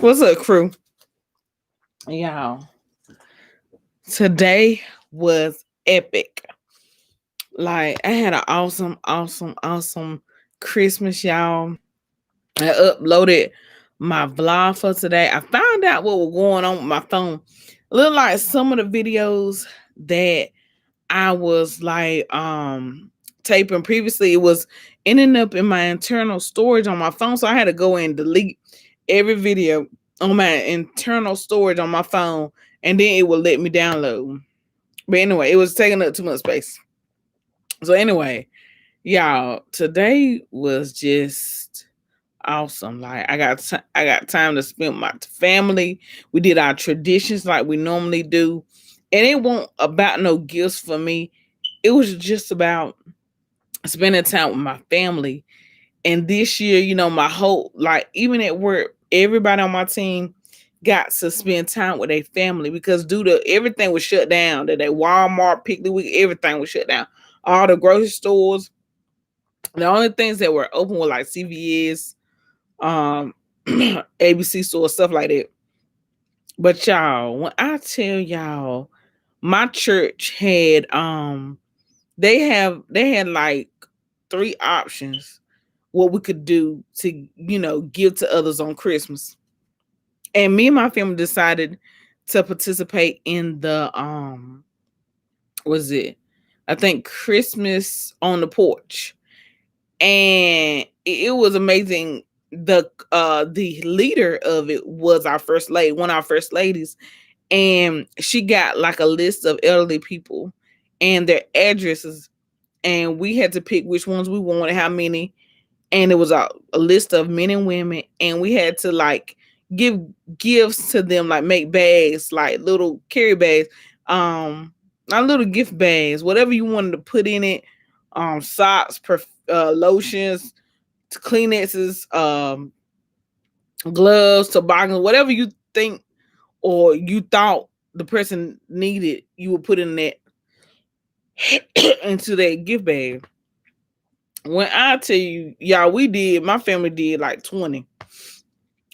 What's up, crew? Y'all, today was epic. Like, I had an awesome Christmas, y'all. I uploaded my vlog for today. I found out what was going on with my phone. Look like some of the videos that I was like taping previously, it was ending up in my internal storage on my phone. So I had to go and delete every video on my internal storage on my phone, and then it would let me download. But anyway, it was taking up too much space. So anyway, y'all, today was just awesome. Like I got time to spend with my family. We did our traditions like we normally do, and it wasn't about no gifts for me. It was just about spending time with my family. And this year, my whole, like, even at work, everybody on my team got to spend time with their family because due to everything was shut down. That they Walmart, Piggly Wiggly, everything was shut down. All the grocery stores. The only things that were open were like CVS, ABC store, stuff like that. But y'all, when I tell y'all, my church had they had like three options what we could do to give to others on Christmas. And me and my family decided to participate in the was it I think Christmas on the porch. And it was amazing. The leader of it was our first lady, one of our first ladies, and she got like a list of elderly people and their addresses, and we had to pick which ones we wanted, how many, and it was a list of men and women, and we had to like give gifts to them, like make bags, like little carry bags, not little gift bags, whatever you wanted to put in it, socks, lotions, Kleenexes, gloves, toboggans, whatever you think or you thought the person needed, you would put in that into that gift bag. When I tell you, y'all, my family did like 20.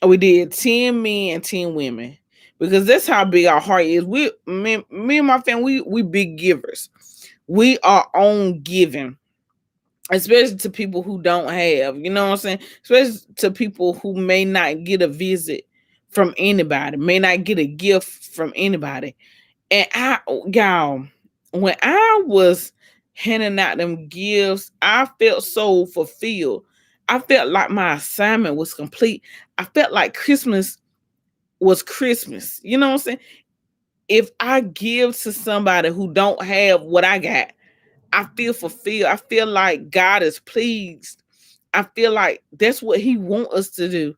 We did 10 men and 10 women because that's how big our heart is. Me and my family, we big givers. We are on giving, especially to people who don't have, you know what I'm saying? Especially to people who may not get a visit from anybody, may not get a gift from anybody. And y'all, when I was handing out them gifts, I felt so fulfilled. I felt like my assignment was complete. I felt like Christmas was Christmas. You know what I'm saying? If I give to somebody who don't have what I got, I feel fulfilled. I feel like God is pleased. I feel like that's what He wants us to do.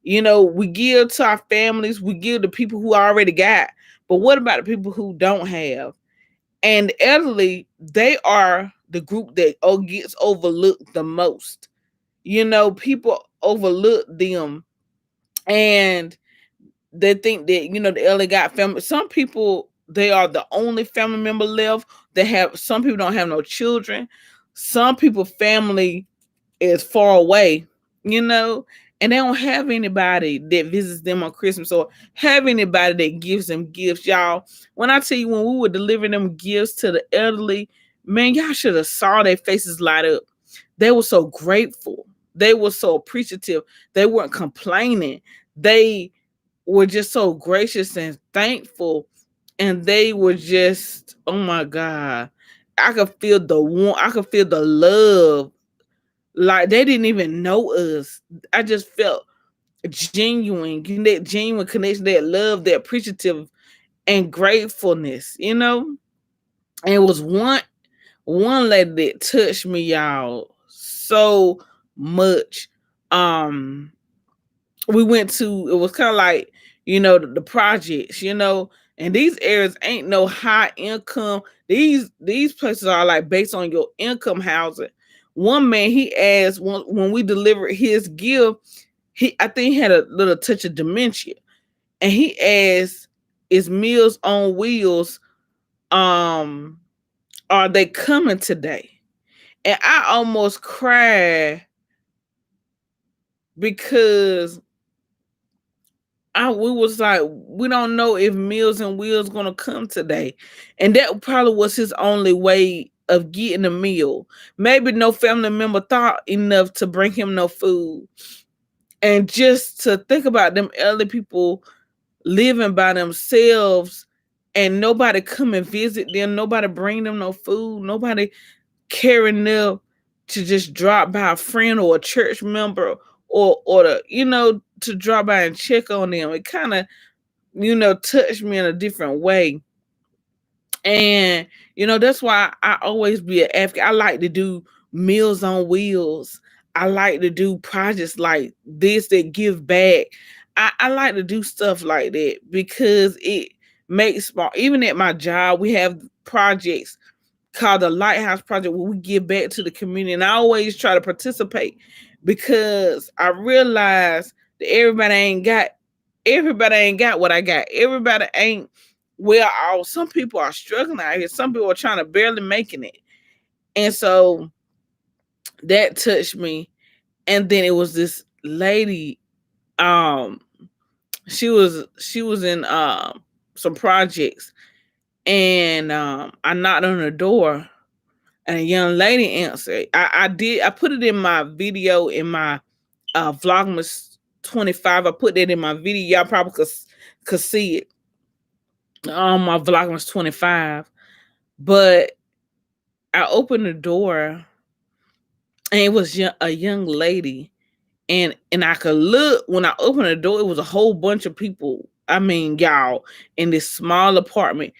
We give to our families, we give to people who already got. But what about the people who don't have? And the elderly, they are the group that gets overlooked the most. People overlook them, and they think that the elderly got family. Some people, they are the only family member left. Some people don't have no children. Some people family is far away, you know, and they don't have anybody that visits them on Christmas or have anybody that gives them gifts. Y'all, when I tell you, when we were delivering them gifts to the elderly, man, y'all should have saw their faces light up. They were so grateful. They were so appreciative. They weren't complaining. They were just so gracious and thankful. And they were just, oh my God. I could feel the warmth. I could feel the love. Like they didn't even know us. I just felt genuine, that genuine connection, that love, that appreciative and gratefulness, And it was one lady that touched me, y'all, so much. We went to, it was kind of like, the projects, and these areas ain't no high income. These places are like based on your income housing. One man, he asked when we delivered his gift, I think he had a little touch of dementia, and he asked, "Is Meals on Wheels? Are they coming today?" And I almost cried because we was like, we don't know if Meals and Wheels gonna come today, and that probably was his only way of getting a meal. Maybe no family member thought enough to bring him no food, and just to think about them elderly people living by themselves, and nobody come and visit them, nobody bring them no food, nobody caring enough to just drop by a friend or a church member, or to, to drop by and check on them. It kind of, touched me in a different way. And that's why I always be an advocate. I like to do Meals on Wheels. I like to do projects like this that give back. I like to do stuff like that because it makes small. Even at my job, we have projects called the Lighthouse Project where we give back to the community. And I always try to participate because I realize that everybody ain't got what I got. Everybody ain't well off. Some people are struggling out here. Some people are trying to barely making it. And so that touched me. And then it was this lady, um, she was in some projects, and I knocked on the door, and a young lady answered. I put it in my video in my Vlogmas 25. I put that in my video. Y'all probably could see it on my Vlogmas 25. But I opened the door, and it was a young lady, and I could look when I opened the door. It was a whole bunch of people. I mean, y'all, in this small apartment,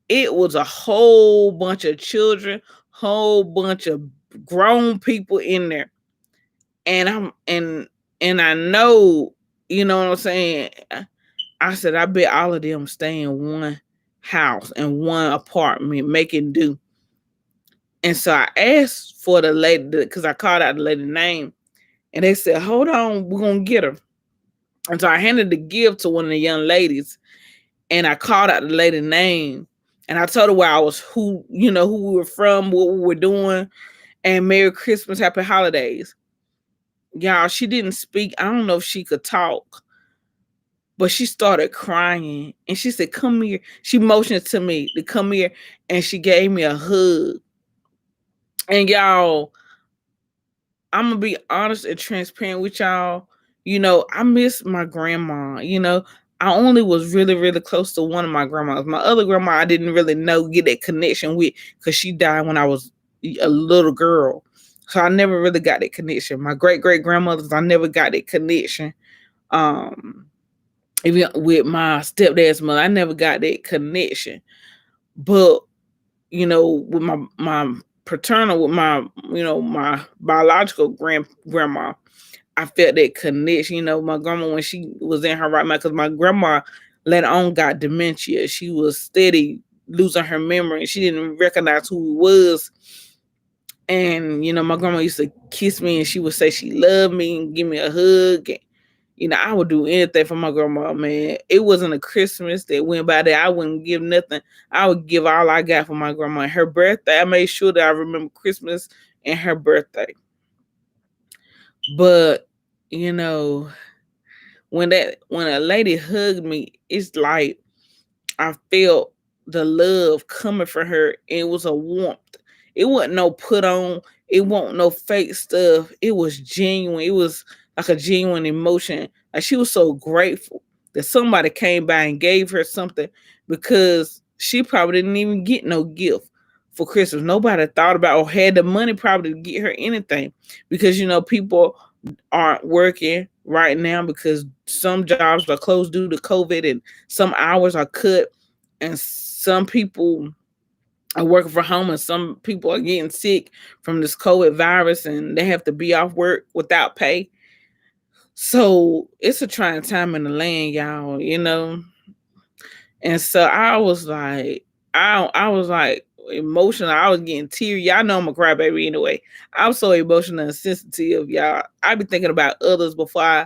it was a whole bunch of children, whole bunch of grown people in there. And and I know, you know what I'm saying? I said, I bet all of them stay in one house and one apartment making do. And so I asked for the lady, because I called out the lady's name, and they said, hold on, we're gonna get her. And so I handed the gift to one of the young ladies, and I called out the lady's name, and I told her where I was, who we were from, what we were doing, and Merry Christmas, Happy Holidays. Y'all, she didn't speak. I don't know if she could talk, but she started crying, and she said, come here. She motioned to me to come here, and she gave me a hug. And y'all, I'm gonna be honest and transparent with y'all. I miss my grandma. I only was really, really close to one of my grandmas. My other grandma, I didn't really get that connection with, because she died when I was a little girl. So I never really got that connection. My great great grandmothers, I never got that connection. Um, Even with my stepdad's mother, I never got that connection. But with my paternal, with my biological grandma, I felt that connection. My grandma, when she was in her right mind, because my grandma later on got dementia. She was steady losing her memory, and she didn't recognize who we was. And my grandma used to kiss me, and she would say she loved me and give me a hug. And I would do anything for my grandma, man. It wasn't a Christmas that went by that I wouldn't give nothing. I would give all I got for my grandma. Her birthday, I made sure that I remember Christmas and her birthday. But you know, when a lady hugged me, it's like I felt the love coming from her. It was a warmth. It wasn't no put on. It wasn't no fake stuff. It was genuine. It was like a genuine emotion. Like, she was so grateful that somebody came by and gave her something, because she probably didn't even get no gift for Christmas. Nobody thought about or had the money probably to get her anything, because people aren't working right now because some jobs are closed due to COVID, and some hours are cut, and some people are working from home, and some people are getting sick from this COVID virus, and they have to be off work without pay. So it's a trying time in the land, y'all. And so I was like, I was like emotional. I was getting teary. Y'all know I'm a crybaby anyway. I'm so emotional and sensitive, y'all. I be thinking about others before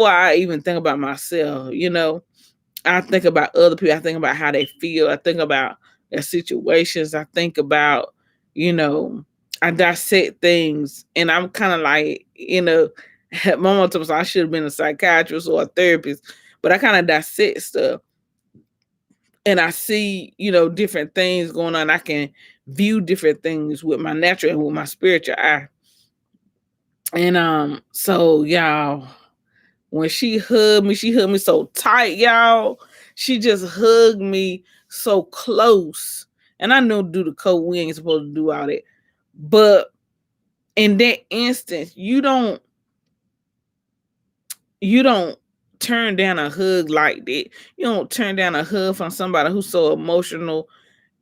I even think about myself. I think about other people. I think about how they feel. I think about their situations. I think about, you know, I dissect things, and I'm kind of like, my mom told me I should have been a psychiatrist or a therapist, but I kind of dissect stuff and I see, different things going on. I can view different things with my natural and with my spiritual eye. And so y'all, when she hugged me so tight, y'all. She just hugged me so close. And I know due to COVID, we ain't supposed to do all that. But in that instance, you don't turn down a hug like that. You don't turn down a hug from somebody who's so emotional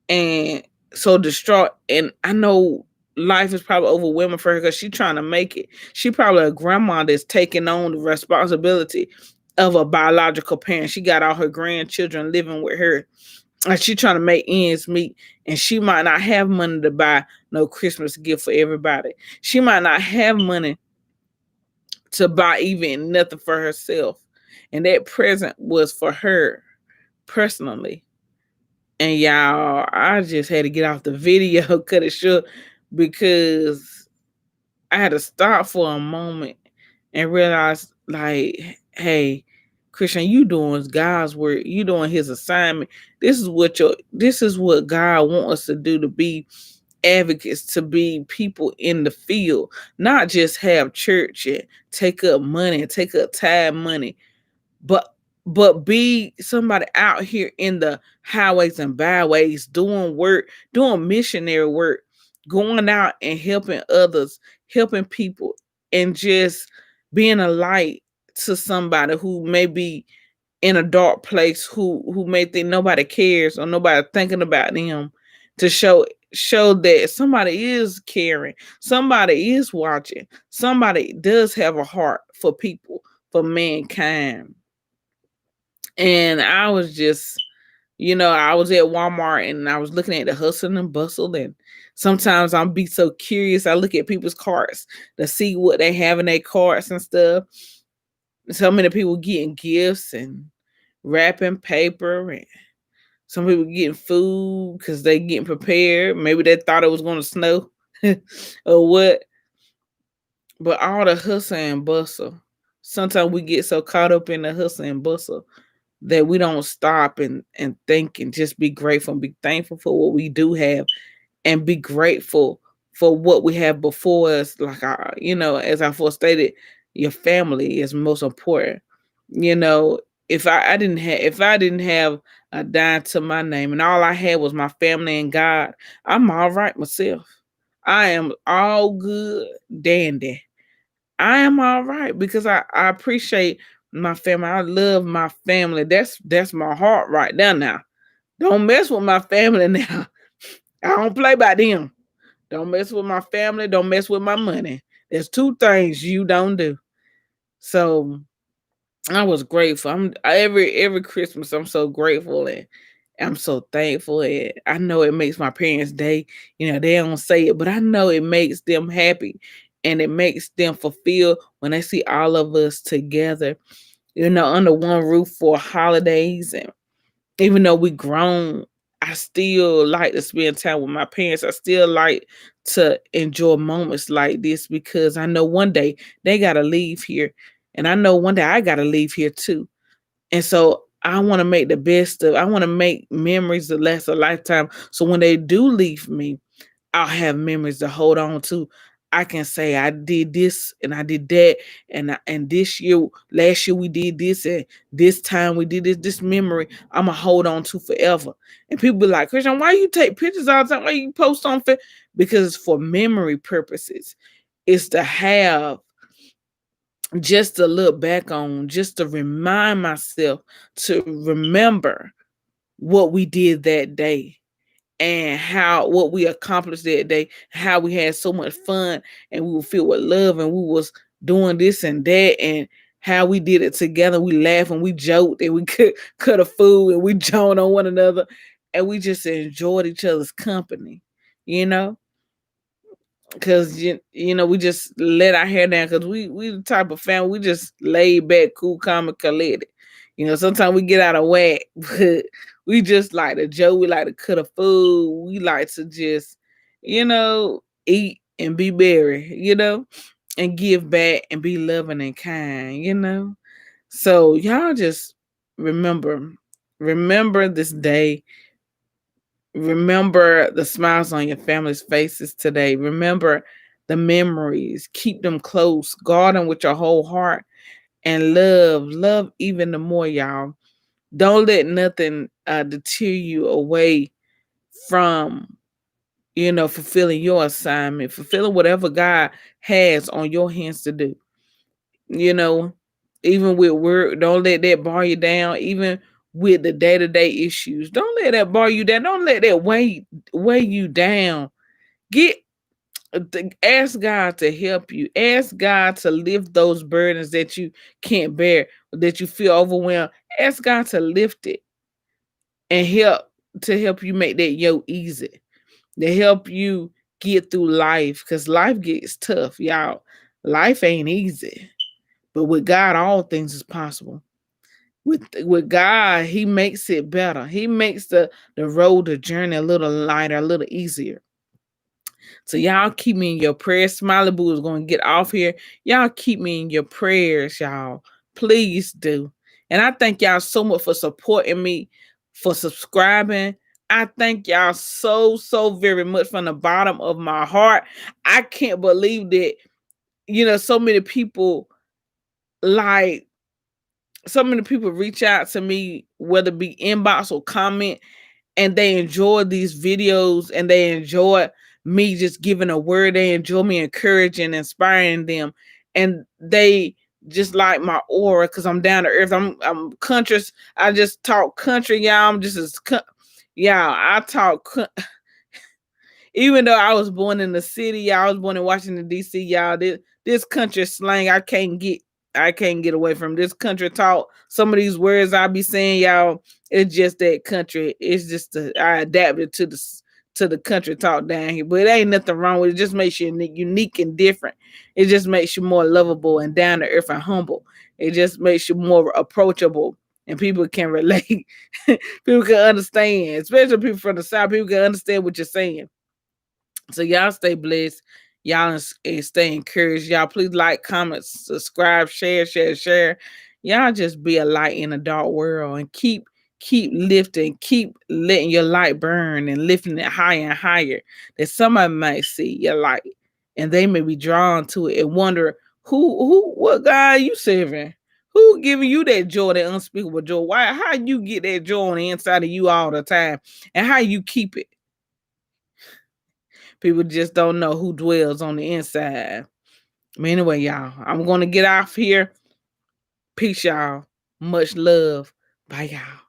and so distraught. And I know life is probably overwhelming for her because she's trying to make it. She probably a grandma that's taking on the responsibility of a biological parent. She got all her grandchildren living with her. And she trying to make ends meet. And she might not have money to buy no Christmas gift for everybody. She might not have money to buy even nothing for herself. And that present was for her personally. And y'all, I just had to get off the video, cut it short, because I had to stop for a moment and realize, like, hey, Christian, you doing God's work. You doing His assignment. This is what God wants us to do, to be advocates, to be people in the field, not just have church and take up money and take up time money, but be somebody out here in the highways and byways doing work, doing missionary work, going out and helping others, helping people, and just being a light to somebody who may be in a dark place, who may think nobody cares or nobody thinking about them, to show that somebody is caring, somebody is watching, somebody does have a heart for people, for mankind. And I was just, I was at Walmart and I was looking at the hustle and bustle. And sometimes I'll be so curious. I look at people's carts to see what they have in their carts and stuff. So many people getting gifts and wrapping paper, and some people getting food because they getting prepared. Maybe they thought it was going to snow or what. But all the hustle and bustle. Sometimes we get so caught up in the hustle and bustle that we don't stop and think and just be grateful and be thankful for what we do have, and be grateful for what we have before us. Like, as I first stated, your family is most important. You know, if I didn't have a dime to my name and all I had was my family and God, I'm all right myself. I am all good, dandy. I am all right because I appreciate my family. I love my family. That's my heart right there now. Don't mess with my family now. I don't play by them. Don't mess with my family. Don't mess with my money. There's two things you don't do. So I was grateful. Every Christmas I'm so grateful and I'm so thankful. And I know it makes my parents' day. They don't say it, but I know it makes them happy and it makes them fulfilled when they see all of us together, under one roof for holidays. And even though we grown, I still like to spend time with my parents. I still like to enjoy moments like this because I know one day they gotta leave here. And I know one day I gotta leave here too. And so I want to make the best of, I want to make memories that last a lifetime. So when they do leave me, I'll have memories to hold on to. I can say I did this and I did that, and this year, last year we did this, and this time we did this. This memory I'm gonna hold on to forever. And people be like, Christian, why you take pictures all the time? Why you post on Facebook? Because it's for memory purposes. It's to have, just to look back on, just to remind myself, to remember what we did that day and how what we accomplished that day, how we had so much fun and we were filled with love and we was doing this and that, and how we did it together. We laughed and we joked and we cut a food and we joined on one another and we just enjoyed each other's company, you know because we just let our hair down because we the type of family, we just laid back, cool, calm, and collected. Sometimes we get out of whack, but we just like to joke. We like to cut a food. We like to just, eat and be merry, and give back and be loving and kind. So y'all just remember, remember this day. Remember the smiles on your family's faces today. Remember the memories. Keep them close. Guard them with your whole heart. And love even the more, y'all. Don't let nothing deter you away from, fulfilling your assignment, fulfilling whatever God has on your hands to do. You know, even with work, don't let that bar you down. Even with the day-to-day issues, don't let that bar you down. Don't let that weigh you down. Get Ask God to help you. Ask God to lift those burdens that you can't bear, that you feel overwhelmed. Ask God to lift it and help you make that yoke easy. To help you get through life, because life gets tough, y'all. Life ain't easy, but with God, all things is possible. With God, He makes it better. He makes the road, the journey a little lighter, a little easier. So y'all keep me in your prayers. Smiley Boo is going to get off here. Y'all keep me in your prayers, y'all. Please do. And I thank y'all so much for supporting me, for subscribing. I thank y'all so very much from the bottom of my heart. I can't believe that, so many people, like, so many people reach out to me, whether it be inbox or comment, and they enjoy these videos, and they enjoy me just giving a word. They enjoy me encouraging, inspiring them, and they just like my aura because I'm down to earth. I'm country. I just talk country, y'all. I'm just y'all. I talk. Even though I was born in the city, y'all, I was born in Washington D.C., y'all. This country slang, I can't get away from this country talk. Some of these words I be saying, y'all, it's just that country. It's just I adapted to the country talk down here, but it ain't nothing wrong with it. It just makes you unique and different. It just makes you more lovable and down to earth and humble. It just makes you more approachable, and people can relate. People can understand, especially people from the South. People can understand what you're saying. So y'all stay blessed. Y'all stay encouraged. Y'all please like, comment, subscribe, share. Y'all just be a light in a dark world, and keep lifting, keep letting your light burn and lifting it higher and higher. That somebody might see your light and they may be drawn to it and wonder what God you serving? Who giving you that joy, that unspeakable joy? Why? How you get that joy on the inside of you all the time, and how you keep it? People just don't know who dwells on the inside. But anyway, y'all, I'm going to get off here. Peace, y'all. Much love. Bye, y'all.